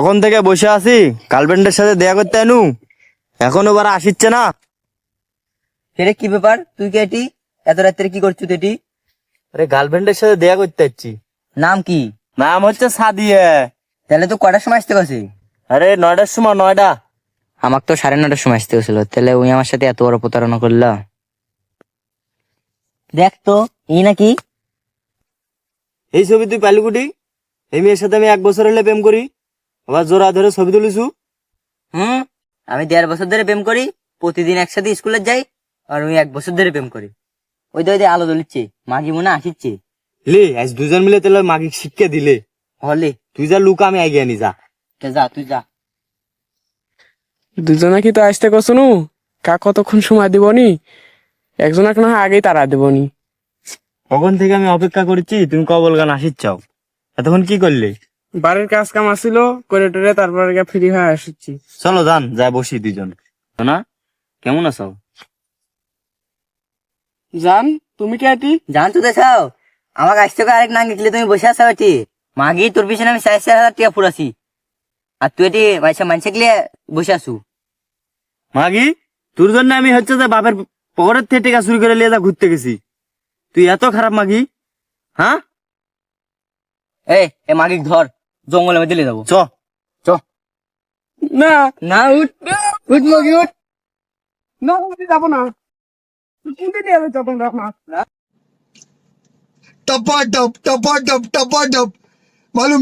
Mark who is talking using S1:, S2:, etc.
S1: তখন থেকে বসে আছি গার্লফ্রেন্ডের সাথে দেখা করতে আনু, এখনো বার আসিচ্ছে না।
S2: ফেরে কি ব্যাপার? তুই কে এটি? এত রাত্রে কি করছিস তুই এটি?
S1: আরে গার্লফ্রেন্ডের সাথে দেখা করতে যাচ্ছি।
S2: নাম কি?
S1: নাম হচ্ছে সাদিয়া।
S2: তাহলে তো কটার সময় আসতে গেছে?
S1: আরে 9টার সময়, 9টা।
S2: আমাকে তো 9:30টার সময় আসতে গেছিল। তাহলে ওই আমার সাথে এত বড় প্রতারণা করলো। দেখ তো এই নাকি?
S1: এই ছবি তুই পালুকুটি? এই মেয়ের সাথে আমি 1 বছর হলে প্রেম করি, আবার জোড়া ধরে ছবি তুলিছু।
S2: আমি 1.5 বছর ধরে প্রেম করি, প্রতিদিন একসাথে স্কুলে যাই, আর ওই 1 বছর ধরে প্রেম করি। ওই তো আলো জ্বলিচ্ছে, মাগি মনে আসিচ্ছে।
S1: লে আজ দুজন মিলে তাহলে মাকে শিক্ষা দিলে।
S2: হলে
S1: তুই যা লুকা, আমি আগে আনি যা।
S2: যা তুই যা।
S3: দুজনে কি তো আসতে কছনু? কা কতক্ষণ সময় দিবনি? একজনকে না হয় আগেই তারা দিবনি।
S1: কখন থেকে আমি অপেক্ষা করছি, তুমি কবল গান আসিচ্ছাও। এতক্ষণ কি করলে?
S3: বাড়ির কাজ কাম আসিল করে টরে তারপর ফ্রি হয়ে আসছি।
S1: চলো যান, যাই বসি দুজন। না কেমন আছো?
S3: জান তুমি কে আটি?
S2: জান তো দেখাও, আমাকে আসতে করে আরেক নাঙ্গি তুমি বসে আছো এটি। মাগি তোর পিছনে আমি 4,000 টাকা ফুরাছি, আর তুই এটি মানুষে গিয়ে বসে আসু।
S1: মাগি, তোর জন্য আমি হচ্ছে যে বাপের পকেটের থেকে টাকা চুরি করে নিয়ে যা ঘুরতে গেছি। তুই এত খারাপ মাগি? হ্যাঁ,
S2: এ মাগি ধর, জঙ্গলের মধ্যে দিলে যাবো।
S1: চ।
S3: না
S2: না উঠ, উঠ মাগি উঠ।
S3: না আমি যাবো না। কোনটা নিয়ে যাবো না?
S4: टपा टप मालूम